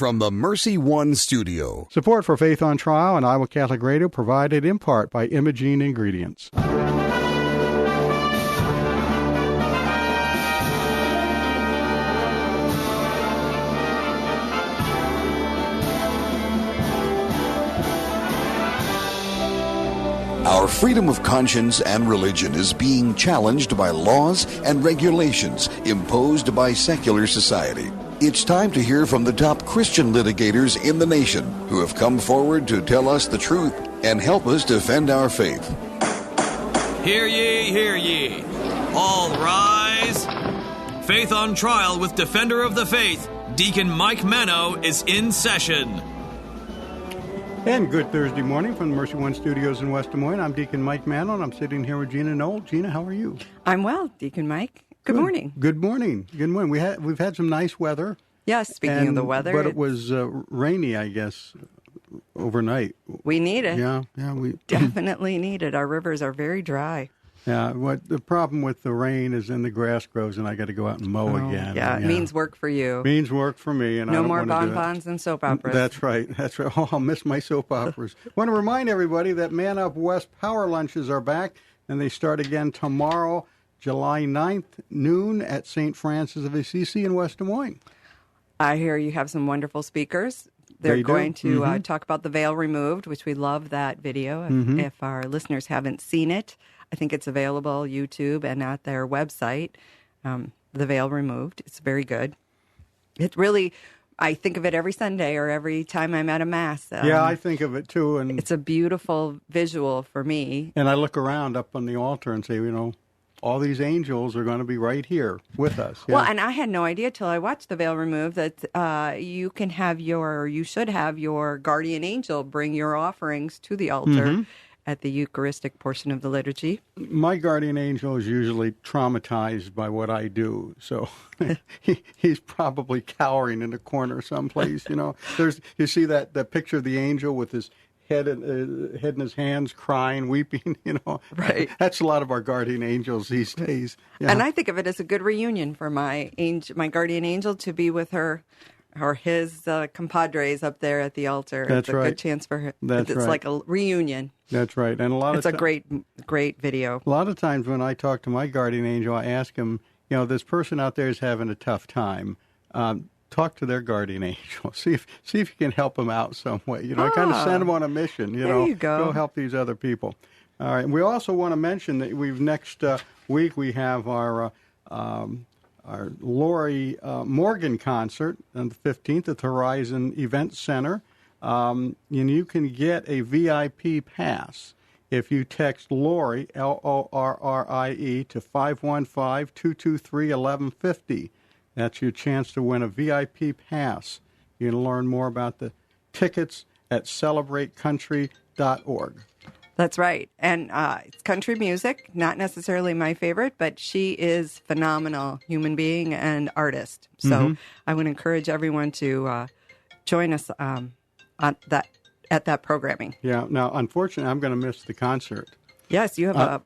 from the Mercy One studio. Support for Faith on Trial and Iowa Catholic Radio provided in part by Imogene Ingredients. Our freedom of conscience and religion is being challenged by laws and regulations imposed by secular society. It's time to hear from the top Christian litigators in the nation who have come forward to tell us the truth and help us defend our faith. Hear ye, hear ye. All rise. Faith on Trial with Defender of the Faith, Deacon Mike Mano, is in session. And good Thursday morning from the Mercy One Studios in West Des Moines. I'm Deacon Mike Mann, and I'm sitting here with Gina Knoll. Gina, how are you? I'm well, Deacon Mike. Good morning. Good morning. Good morning. We've had some nice weather. Yes, speaking of the weather. But it was rainy, I guess, overnight. We need it. Yeah, we definitely need it. Our rivers are very dry. Yeah, what the problem with the rain is then the grass grows and I got to go out and mow again. Yeah, it means work for you. Means work for me. And no more bonbons and soap operas. That's right. Oh, I'll miss my soap operas. Want to remind everybody that Man Up West Power Lunches are back, and they start again tomorrow, July 9th, noon at St. Francis of Assisi in West Des Moines. I hear you have some wonderful speakers. They're going to talk about the veil removed, which we love that video. If our listeners haven't seen it, I think it's available YouTube and at their website, The Veil Removed. It's very good. It really, I think of it every Sunday or every time I'm at a Mass. Yeah, I think of it too. And it's a beautiful visual for me. And I look around up on the altar and say, all these angels are going to be right here with us. Yeah. Well, and I had no idea till I watched The Veil Removed that you should have your guardian angel bring your offerings to the altar at the Eucharistic portion of the liturgy. My guardian angel is usually traumatized by what I do, so he's probably cowering in a corner someplace. You see that picture of the angel with his head in his hands, crying, weeping. Right. That's a lot of our guardian angels these days. Yeah. And I think of it as a good reunion for my guardian angel to be with her. Or his compadres up there at the altar. That's it's a good chance for her. It's like a reunion. That's right. And it's a great video. A lot of times when I talk to my guardian angel, I ask him, this person out there is having a tough time. Talk to their guardian angel. See if you can help them out some way. I kind of send them on a mission. There you go help these other people. All right. We also want to mention that next week we have our Lori Morgan concert on the 15th at the Horizon Event Center. And you can get a VIP pass if you text Lori, Lorrie, to 515-223-1150. That's your chance to win a VIP pass. You can learn more about the tickets at celebratecountry.org. That's right. And it's country music, not necessarily my favorite, but she is phenomenal human being and artist. So I would encourage everyone to join us at that programming. Yeah. Now, unfortunately, I'm going to miss the concert. Yes, you have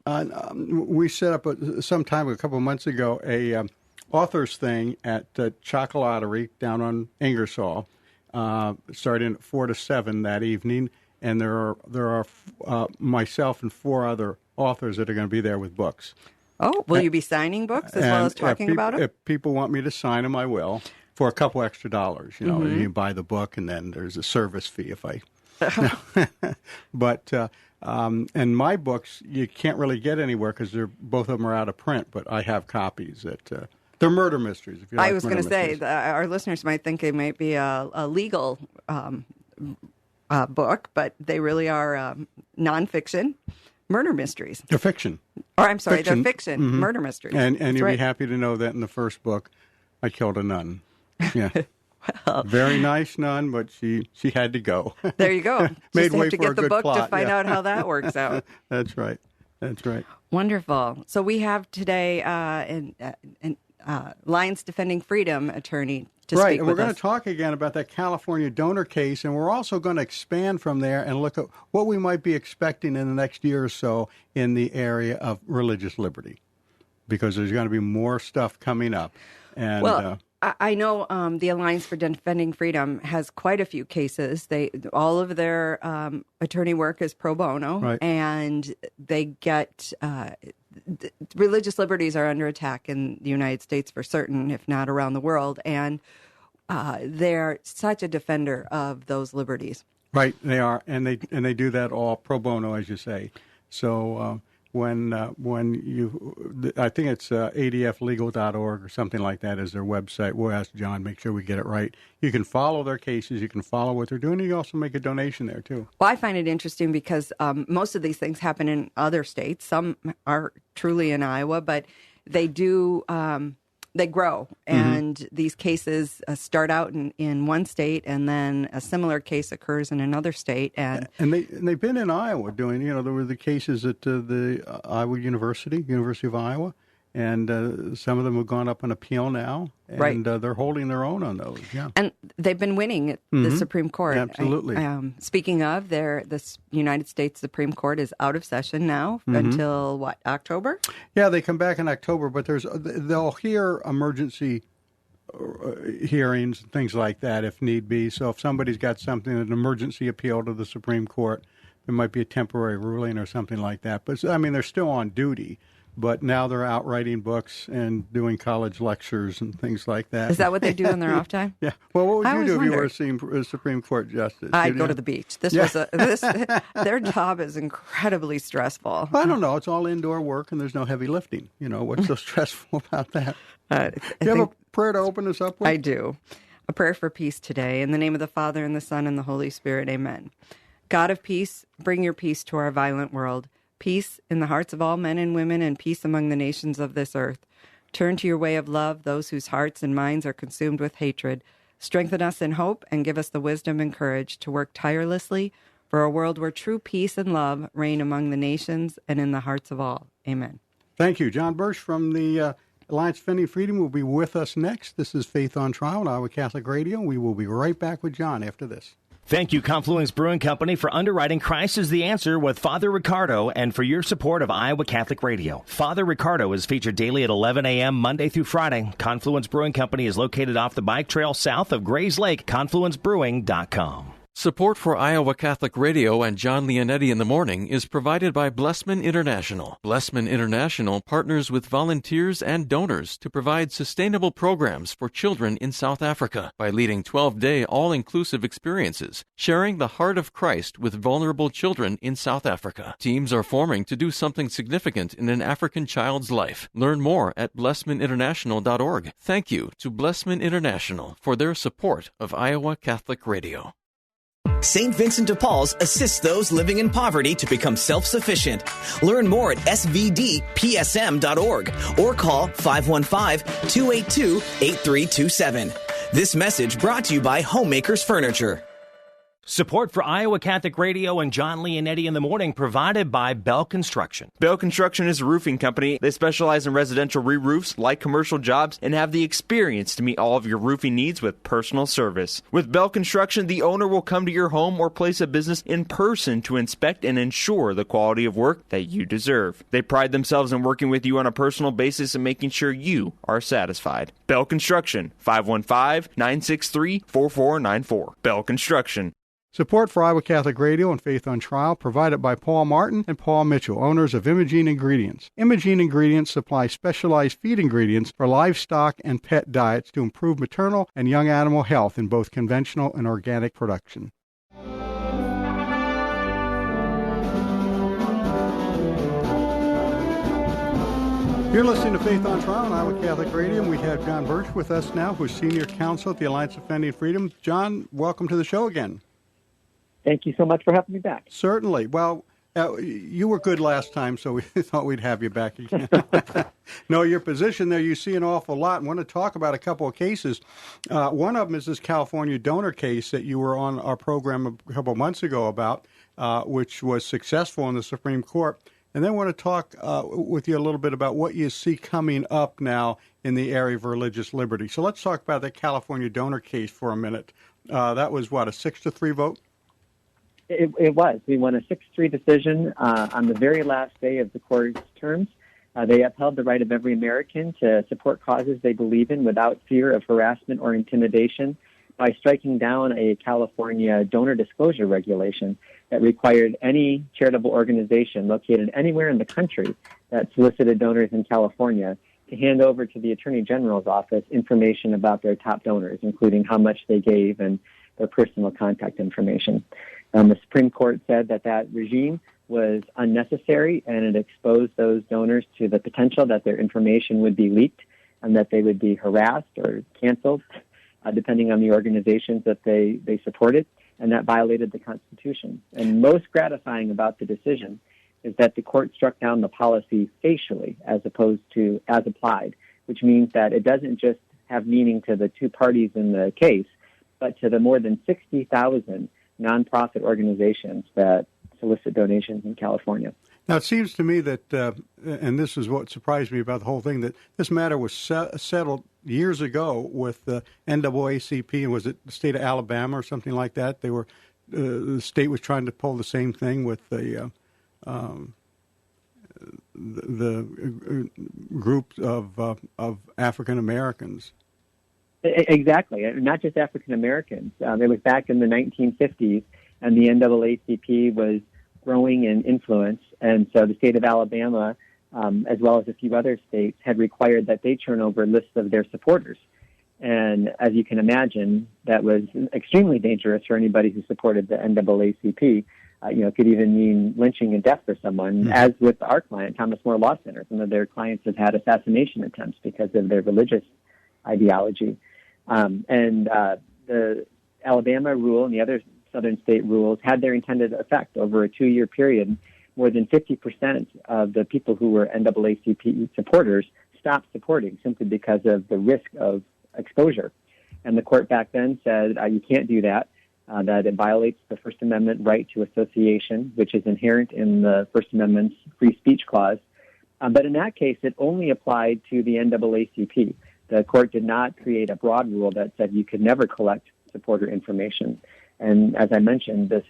we set up a couple of months ago, a authors thing at Chocolatery down on Ingersoll, starting at 4 to 7 that evening. And there are myself and 4 other authors that are going to be there with books. Oh, will you be signing books as well as talking about them? If people want me to sign them, I will, for a couple extra dollars. You can buy the book, and then there's a service fee if I. But and my books you can't really get anywhere because both of them are out of print. But I have copies that. They're murder mysteries. If you like I was going to say, our listeners might think it might be a legal book, but they really are nonfiction murder mysteries. They're fiction. Or I'm sorry, they're fiction murder mysteries. And you'll be happy to know that in the first book, I killed a nun. Yeah. Well, very nice nun, but she had to go. There you go. Made Just way have to for get a the good book plot. to find out how that works out. That's right. Wonderful. So we have today Lions Defending Freedom attorney to speak with us. Right, and we're going to talk again about that California donor case, and we're also going to expand from there and look at what we might be expecting in the next year or so in the area of religious liberty, because there's going to be more stuff coming up. And, I know the Alliance for Defending Freedom has quite a few cases. All of their attorney work is pro bono, right. And they get religious liberties are under attack in the United States for certain, if not around the world, and they're such a defender of those liberties. Right, they are, and they do that all pro bono, as you say. So when you, I think it's adflegal.org or something like that is their website. We'll ask John, make sure we get it right. You can follow their cases, you can follow what they're doing, and you also make a donation there too. Well, I find it interesting because most of these things happen in other states. Some are truly in Iowa, but they do. They grow, and these cases start out in one state, and then a similar case occurs in another state. And they've been in Iowa doing, there were the cases at the Iowa University of Iowa, and some of them have gone up on appeal now, and they're holding their own on those. Yeah, and they've been winning at the Supreme Court. Absolutely. Speaking of, the United States Supreme Court is out of session now until October? Yeah, they come back in October, but they'll hear emergency hearings and things like that if need be. So if somebody's got something, an emergency appeal to the Supreme Court, there might be a temporary ruling or something like that. But I mean, they're still on duty. But now they're out writing books and doing college lectures and things like that. Is that what they do in their off time? Yeah. Well, what would you do if you were a Supreme Court justice? I'd go to the beach. Their job is incredibly stressful. Well, I don't know. It's all indoor work and there's no heavy lifting. What's so stressful about that? Do you have a prayer to open us up with? I do. A prayer for peace today. In the name of the Father, and the Son, and the Holy Spirit. Amen. God of peace, bring your peace to our violent world. Peace in the hearts of all men and women, and peace among the nations of this earth. Turn to your way of love those whose hearts and minds are consumed with hatred. Strengthen us in hope and give us the wisdom and courage to work tirelessly for a world where true peace and love reign among the nations and in the hearts of all. Amen. Thank you. John Bursch from the Alliance Defending Freedom will be with us next. This is Faith on Trial on Iowa Catholic Radio. We will be right back with John after this. Thank you, Confluence Brewing Company, for underwriting Christ is the Answer with Father Ricardo and for your support of Iowa Catholic Radio. Father Ricardo is featured daily at 11 a.m. Monday through Friday. Confluence Brewing Company is located off the bike trail south of Grays Lake, confluencebrewing.com. Support for Iowa Catholic Radio and John Leonetti in the Morning is provided by Blessman International. Blessman International partners with volunteers and donors to provide sustainable programs for children in South Africa by leading 12-day all-inclusive experiences, sharing the heart of Christ with vulnerable children in South Africa. Teams are forming to do something significant in an African child's life. Learn more at blessmaninternational.org. Thank you to Blessman International for their support of Iowa Catholic Radio. St. Vincent de Paul's assists those living in poverty to become self-sufficient. Learn more at svdpsm.org or call 515-282-8327. This message brought to you by Homemakers Furniture. Support for Iowa Catholic Radio and John Leonetti in the Morning provided by Bell Construction. Bell Construction is a roofing company. They specialize in residential re-roofs, light commercial jobs, and have the experience to meet all of your roofing needs with personal service. With Bell Construction, the owner will come to your home or place of business in person to inspect and ensure the quality of work that you deserve. They pride themselves in working with you on a personal basis and making sure you are satisfied. Bell Construction, 515-963-4494. Bell Construction. Support for Iowa Catholic Radio and Faith on Trial provided by Paul Martin and Paul Mitchell, owners of Imogene Ingredients. Imogene Ingredients supply specialized feed ingredients for livestock and pet diets to improve maternal and young animal health in both conventional and organic production. You're listening to Faith on Trial on Iowa Catholic Radio, and we have John Bursch with us now, who's Senior Counsel at the Alliance Defending Freedom. John, welcome to the show again. Thank you so much for having me back. Certainly. Well, you were good last time, so we thought we'd have you back again. No, your position there, you see an awful lot. I want to talk about a couple of cases. One of them is this California donor case that you were on our program a couple of months ago about, which was successful in the Supreme Court. And then I want to talk with you a little bit about what you see coming up now in the area of religious liberty. So let's talk about the California donor case for a minute. That was, what, a 6-3 vote? It was. We won a 6-3 decision on the very last day of the court's terms. They upheld the right of every American to support causes they believe in without fear of harassment or intimidation by striking down a California donor disclosure regulation that required any charitable organization located anywhere in the country that solicited donors in California to hand over to the Attorney General's office information about their top donors, including how much they gave and their personal contact information. The Supreme Court said that regime was unnecessary, and it exposed those donors to the potential that their information would be leaked and that they would be harassed or canceled, depending on the organizations that they supported, and that violated the Constitution. And most gratifying about the decision is that the court struck down the policy facially as opposed to as applied, which means that it doesn't just have meaning to the two parties in the case, but to the more than 60,000 nonprofit organizations that solicit donations in California. Now, it seems to me that, and this is what surprised me about the whole thing, that this matter was settled years ago with the NAACP, and was it the state of Alabama or something like that? The state was trying to pull the same thing with the group of African Americans. Exactly, not just African Americans. It was back in the 1950s, and the NAACP was growing in influence, and so the state of Alabama, as well as a few other states, had required that they turn over lists of their supporters. And as you can imagine, that was extremely dangerous for anybody who supported the NAACP. It could even mean lynching and death for someone, as with our client, Thomas More Law Center. Some of their clients have had assassination attempts because of their religious ideology. The Alabama rule and the other southern state rules had their intended effect. Over a 2-year period, more than 50% of the people who were NAACP supporters stopped supporting simply because of the risk of exposure. And the court back then said, you can't do that, that it violates the First Amendment right to association, which is inherent in the First Amendment's free speech clause. But in that case, it only applied to the NAACP. The court did not create a broad rule that said you could never collect supporter information. And as I mentioned, this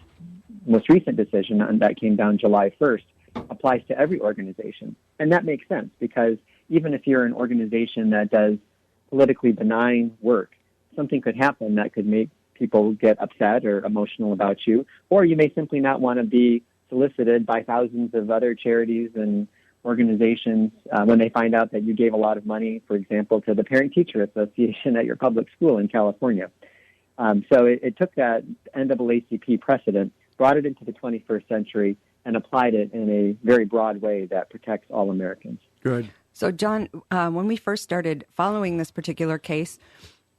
most recent decision that came down July 1st applies to every organization. And that makes sense because even if you're an organization that does politically benign work, something could happen that could make people get upset or emotional about you, or you may simply not want to be solicited by thousands of other charities and organizations when they find out that you gave a lot of money, for example, to the Parent-Teacher Association at your public school in California. So it took that NAACP precedent, brought it into the 21st century, and applied it in a very broad way that protects all Americans. Good. So, John, when we first started following this particular case,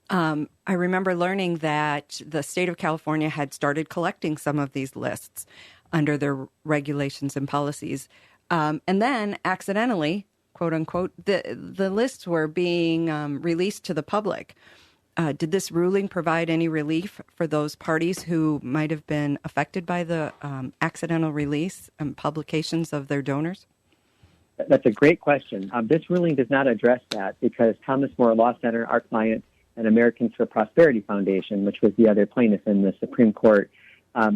I remember learning that the state of California had started collecting some of these lists under their regulations and policies. And then accidentally, quote unquote, the lists were being released to the public. Did this ruling provide any relief for those parties who might have been affected by the accidental release and publications of their donors? That's a great question. This ruling does not address that because Thomas More Law Center, our client, and Americans for Prosperity Foundation, which was the other plaintiff in the Supreme Court,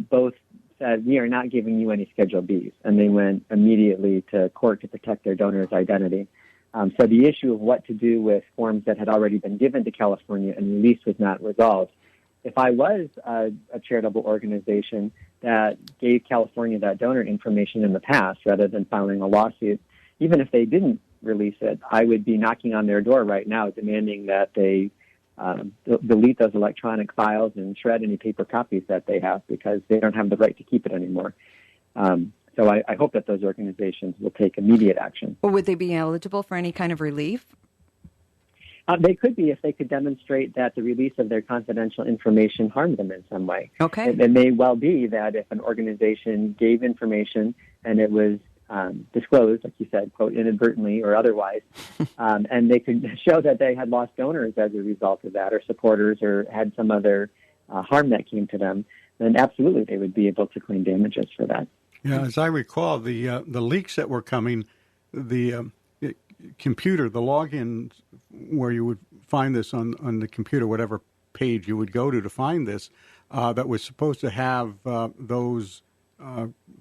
both said, we are not giving you any Schedule Bs, and they went immediately to court to protect their donor's identity. So the issue of what to do with forms that had already been given to California and released was not resolved. If I was a charitable organization that gave California that donor information in the past rather than filing a lawsuit, even if they didn't release it, I would be knocking on their door right now demanding that they delete those electronic files and shred any paper copies that they have because they don't have the right to keep it anymore. So I hope that those organizations will take immediate action. Well, would they be eligible for any kind of relief? They could be if they could demonstrate that the release of their confidential information harmed them in some way. Okay. It may well be that if an organization gave information and it was disclosed, like you said, quote, inadvertently or otherwise, and they could show that they had lost donors as a result of that or supporters or had some other harm that came to them, then absolutely they would be able to claim damages for that. Yeah, as I recall, the leaks that were coming, the computer, the logins where you would find this on the computer, whatever page you would go to find this, that was supposed to have those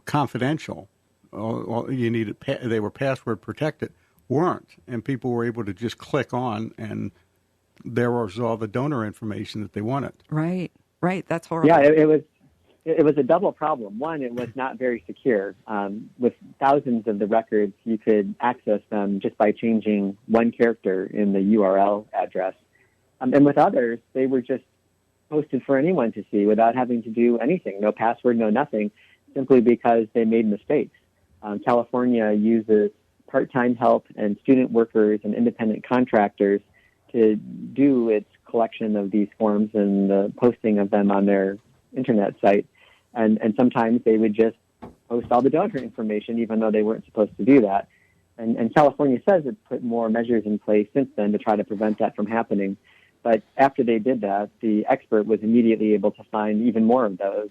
confidential. You needed they were password protected. weren't, and people were able to just click on, and there was all the donor information that they wanted. Right. That's horrible. Yeah, it was a double problem. One, it was not very secure. With thousands of the records, you could access them just by changing one character in the URL address. And with others, they were just posted for anyone to see without having to do anything, no password, no nothing, simply because they made mistakes. California uses part-time help and student workers and independent contractors to do its collection of these forms and the posting of them on their internet site. And sometimes they would just post all the donor information, even though they weren't supposed to do that. And California says it's put more measures in place since then to try to prevent that from happening. But after they did that, the expert was immediately able to find even more of those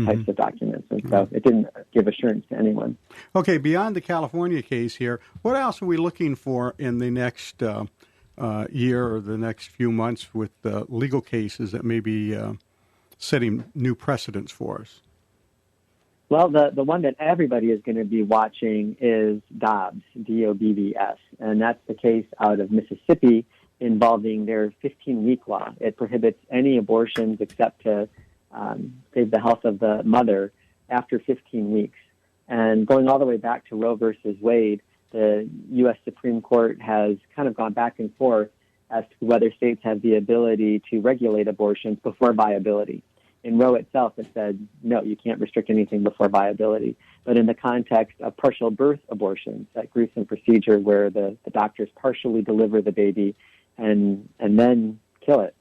types of documents. And so it didn't give assurance to anyone. Okay, beyond the California case here, what else are we looking for in the next year or the next few months with legal cases that may be setting new precedents for us? Well, the one that everybody is going to be watching is Dobbs, D-O-B-B-S, and that's the case out of Mississippi involving their 15-week law. It prohibits any abortions except to save the health of the mother after 15 weeks. And going all the way back to Roe versus Wade, the U.S. Supreme Court has kind of gone back and forth as to whether states have the ability to regulate abortions before viability. In Roe itself, it said, no, you can't restrict anything before viability. But in the context of partial birth abortions, that gruesome procedure where the doctors partially deliver the baby and then kill it,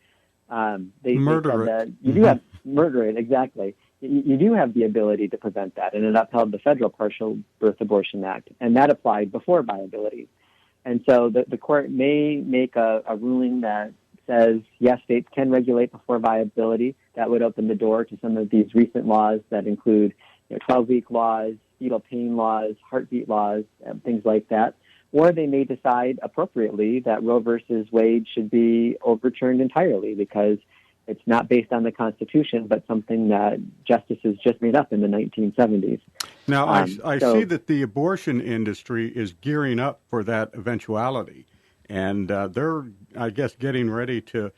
they said that you do have murder it, exactly. You do have the ability to prevent that, and it upheld the Federal Partial Birth Abortion Act, and that applied before viability. And so the court may make a ruling that says, yes, states can regulate before viability. That would open the door to some of these recent laws that include 12-week laws, fetal pain laws, heartbeat laws, things like that. Or they may decide appropriately that Roe versus Wade should be overturned entirely because it's not based on the Constitution, but something that justices just made up in the 1970s. Now, I see that the abortion industry is gearing up for that eventuality, and they're, I guess, getting ready to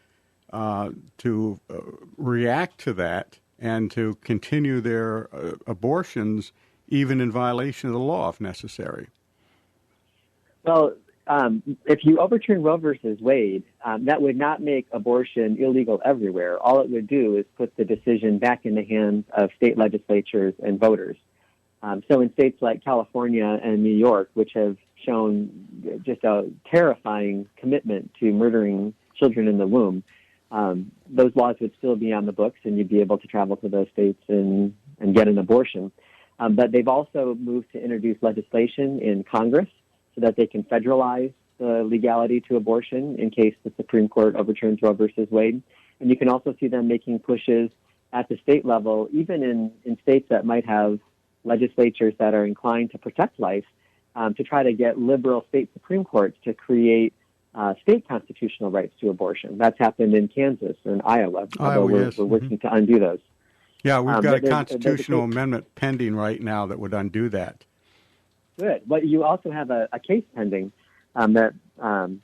react to that and to continue their abortions, even in violation of the law, if necessary. Well, if you overturn Roe versus Wade, that would not make abortion illegal everywhere. All it would do is put the decision back in the hands of state legislatures and voters. So in states like California and New York, which have shown just a terrifying commitment to murdering children in the womb, those laws would still be on the books, and you'd be able to travel to those states and get an abortion. But they've also moved to introduce legislation in Congress so that they can federalize the legality to abortion in case the Supreme Court overturns Roe versus Wade. And you can also see them making pushes at the state level, even in states that might have legislatures that are inclined to protect life, to try to get liberal state Supreme Courts to create state constitutional rights to abortion. That's happened in Kansas and Iowa, although we're working to undo those. Yeah, we've got a constitutional amendment pending right now that would undo that. Good. But you also have a case pending that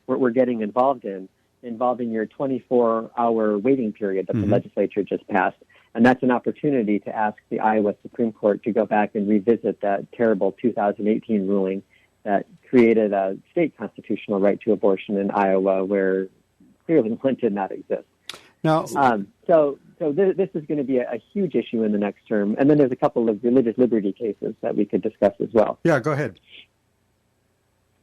we're getting involved in, involving your 24-hour waiting period that the legislature just passed. And that's an opportunity to ask the Iowa Supreme Court to go back and revisit that terrible 2018 ruling that created a state constitutional right to abortion in Iowa where clearly one did not exist. Now, so this is going to be a huge issue in the next term. And then there's a couple of religious liberty cases that we could discuss as well. Yeah, go ahead.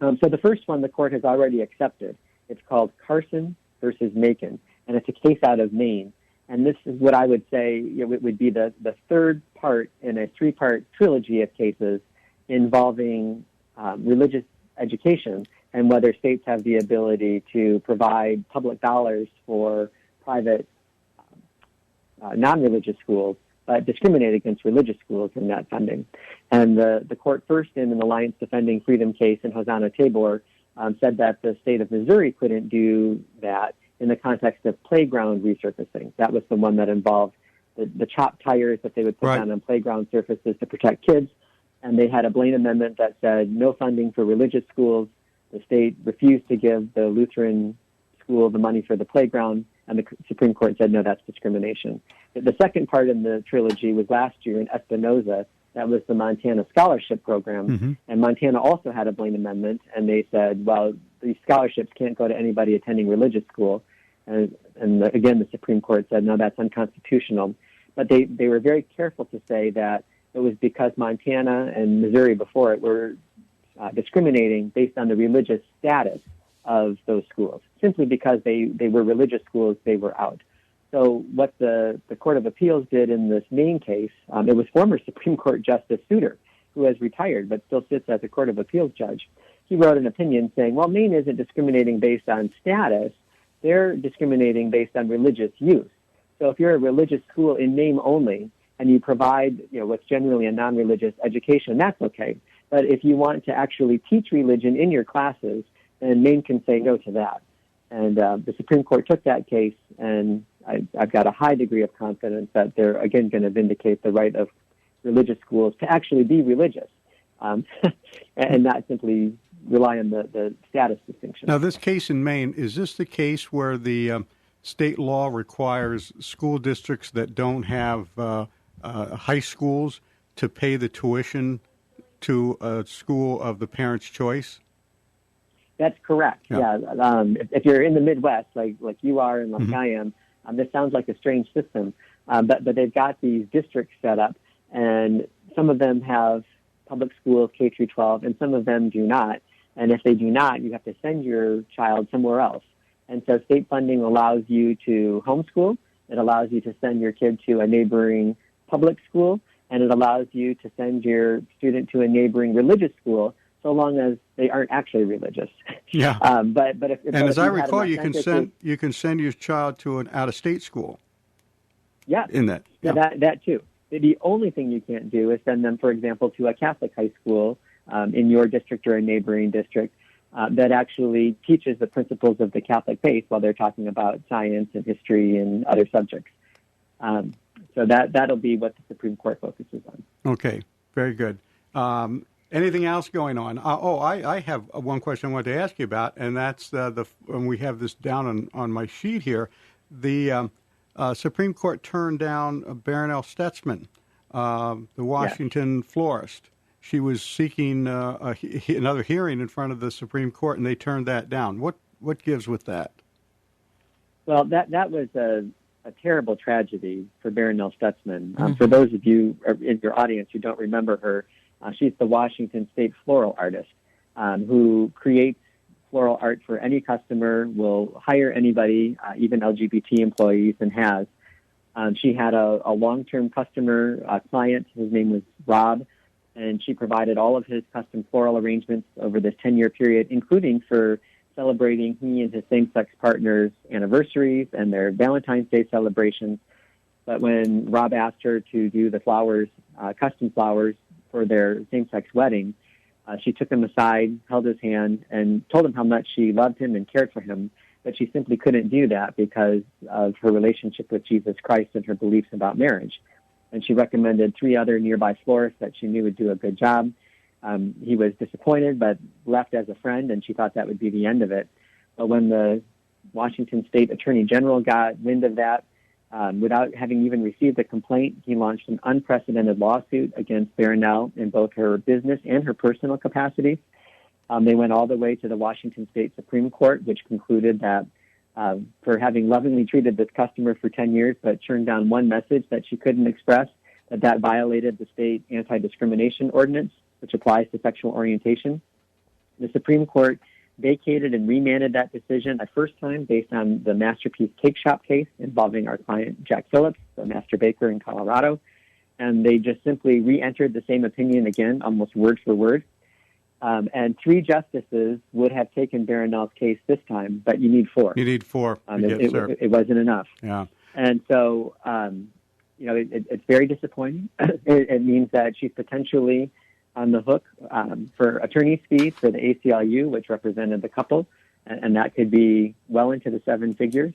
So the first one the court has already accepted. It's called Carson versus Macon, and it's a case out of Maine. And this is what I would say would be the third part in a three-part trilogy of cases involving religious education and whether states have the ability to provide public dollars for private non-religious schools, but discriminate against religious schools in that funding. And the court first in an Alliance Defending Freedom case in Hosanna-Tabor said that the state of Missouri couldn't do that in the context of playground resurfacing. That was the one that involved the chopped tires that they would put down on playground surfaces to protect kids. And they had a Blaine amendment that said no funding for religious schools. The state refused to give the Lutheran school the money for the playground, and the Supreme Court said, no, that's discrimination. The second part in the trilogy was last year in Espinoza. That was the Montana Scholarship Program, and Montana also had a Blaine Amendment, and they said, well, these scholarships can't go to anybody attending religious school. And again, the Supreme Court said, no, that's unconstitutional. But they were very careful to say that it was because Montana and Missouri before it were discriminating based on the religious status of those schools. Simply because they were religious schools, they were out. So what the Court of Appeals did in this Maine case, it was former Supreme Court Justice Souter, who has retired but still sits as a Court of Appeals judge. He wrote an opinion saying, well, Maine isn't discriminating based on status. They're discriminating based on religious use. So if you're a religious school in name only and you provide, what's generally a non-religious education, that's okay. But if you want to actually teach religion in your classes, then Maine can say no to that. And the Supreme Court took that case, and I've got a high degree of confidence that they're, again, going to vindicate the right of religious schools to actually be religious and not simply rely on the status distinction. Now, this case in Maine, is this the case where the state law requires school districts that don't have high schools to pay the tuition to a school of the parent's choice? That's correct. Yeah. If you're in the Midwest, like you are and like I am, this sounds like a strange system. But they've got these districts set up, and some of them have public schools K through 12, and some of them do not. And if they do not, you have to send your child somewhere else. And so state funding allows you to homeschool. It allows you to send your kid to a neighboring public school, and it allows you to send your student to a neighboring religious school, so long as they aren't actually religious. Yeah. But if as I recall, you can send your child to an out-of-state school. Yeah. In that. Yeah. That too. The only thing you can't do is send them, for example, to a Catholic high school in your district or a neighboring district that actually teaches the principles of the Catholic faith while they're talking about science and history and other subjects. So that'll be what the Supreme Court focuses on. Okay. Very good. Anything else going on? I have one question I wanted to ask you about, and that's and we have this down on my sheet here. The Supreme Court turned down Barronelle Stutzman, the Washington florist. She was seeking another hearing in front of the Supreme Court, and they turned that down. What gives with that? Well, that was a terrible tragedy for Barronelle Stutzman. For those of you in your audience who don't remember her, she's the Washington State floral artist who creates floral art for any customer, will hire anybody, even LGBT employees, and has. She had a long-term customer client. His name was Rob, and she provided all of his custom floral arrangements over this 10-year period, including for celebrating he and his same-sex partners' anniversaries and their Valentine's Day celebrations. But when Rob asked her to do the flowers, custom flowers, for their same-sex wedding, she took him aside, held his hand, and told him how much she loved him and cared for him, but she simply couldn't do that because of her relationship with Jesus Christ and her beliefs about marriage. And she recommended 3 other nearby florists that she knew would do a good job. He was disappointed, but left as a friend, and she thought that would be the end of it. But when the Washington State Attorney General got wind of that, without having even received a complaint, he launched an unprecedented lawsuit against Barronelle in both her business and her personal capacity. They went all the way to the Washington State Supreme Court, which concluded that for having lovingly treated this customer for 10 years but turned down one message that she couldn't express, that violated the state anti-discrimination ordinance, which applies to sexual orientation. The Supreme Court vacated and remanded that decision the first time based on the Masterpiece Cake Shop case involving our client Jack Phillips, the master baker in Colorado. And they just simply re-entered the same opinion again, almost word for word. And 3 justices would have taken Barronelle's case this time, but you need 4. You need 4. It wasn't enough. Yeah. And so, it's very disappointing. It means that she's potentially on the hook for attorney's fees for the ACLU, which represented the couple, and that could be well into the 7 figures.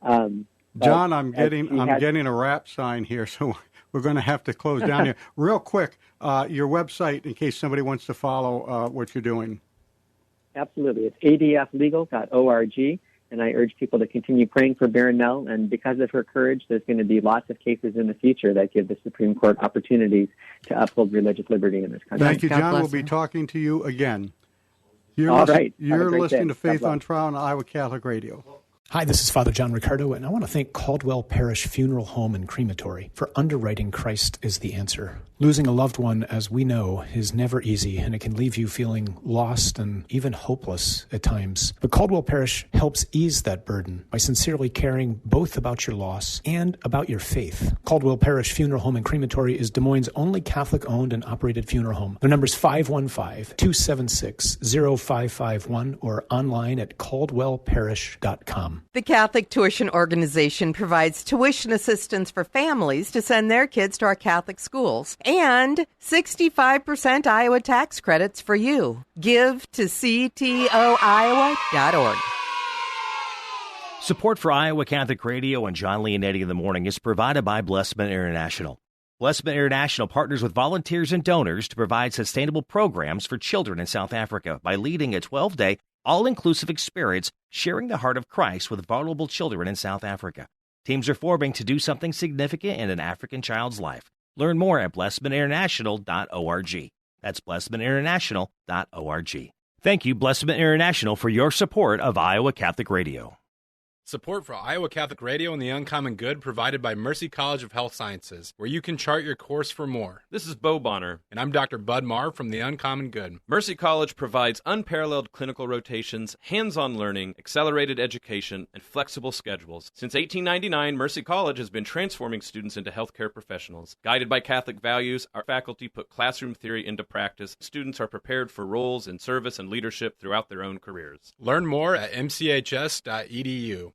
John, I'm getting a wrap sign here, so we're going to have to close down here. Real quick, your website, in case somebody wants to follow what you're doing. Absolutely. It's adflegal.org. And I urge people to continue praying for Baron Nell. And because of her courage, there's going to be lots of cases in the future that give the Supreme Court opportunities to uphold religious liberty in this country. Thank you, John. We'll be talking to you again. You're All right. You're listening to Faith on Trial on Iowa Catholic Radio. Hi, this is Father John Riccardo, and I want to thank Caldwell Parish Funeral Home and Crematory for underwriting Christ is the Answer. Losing a loved one, as we know, is never easy, and it can leave you feeling lost and even hopeless at times. But Caldwell Parish helps ease that burden by sincerely caring both about your loss and about your faith. Caldwell Parish Funeral Home and Crematory is Des Moines' only Catholic-owned and operated funeral home. Their number is 515-276-0551 or online at caldwellparish.com. The Catholic Tuition Organization provides tuition assistance for families to send their kids to our Catholic schools and 65% Iowa tax credits for you. Give to ctoiowa.org. Support for Iowa Catholic Radio and John Leonetti in the Morning is provided by Blessman International. Blessman International partners with volunteers and donors to provide sustainable programs for children in South Africa by leading a 12-day all-inclusive experience sharing the heart of Christ with vulnerable children in South Africa. Teams are forming to do something significant in an African child's life. Learn more at blessmaninternational.org. That's blessmaninternational.org. Thank you, Blessman International, for your support of Iowa Catholic Radio. Support for Iowa Catholic Radio and the Uncommon Good provided by Mercy College of Health Sciences, where you can chart your course for more. This is Bo Bonner. And I'm Dr. Bud Marr from the Uncommon Good. Mercy College provides unparalleled clinical rotations, hands-on learning, accelerated education, and flexible schedules. Since 1899, Mercy College has been transforming students into healthcare professionals. Guided by Catholic values, our faculty put classroom theory into practice. Students are prepared for roles in service and leadership throughout their own careers. Learn more at mchs.edu.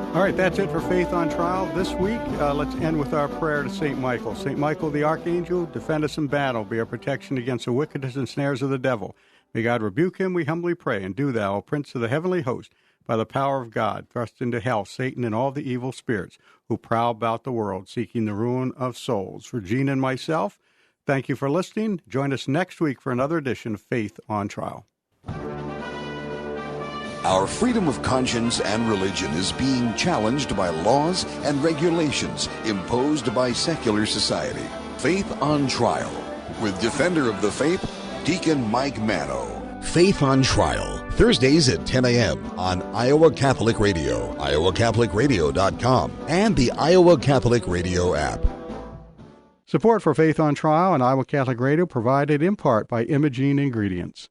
All right, that's it for Faith on Trial this week. Let's end with our prayer to St. Michael. St. Michael the Archangel, defend us in battle, be our protection against the wickedness and snares of the devil. May God rebuke him, we humbly pray, and do thou, O Prince of the heavenly host, by the power of God, thrust into hell Satan and all the evil spirits who prowl about the world, seeking the ruin of souls. For Gene and myself, thank you for listening. Join us next week for another edition of Faith on Trial. Our freedom of conscience and religion is being challenged by laws and regulations imposed by secular society. Faith on Trial with Defender of the Faith, Deacon Mike Mano. Faith on Trial, Thursdays at 10 a.m. on Iowa Catholic Radio, iowacatholicradio.com, and the Iowa Catholic Radio app. Support for Faith on Trial and Iowa Catholic Radio provided in part by Imogene Ingredients.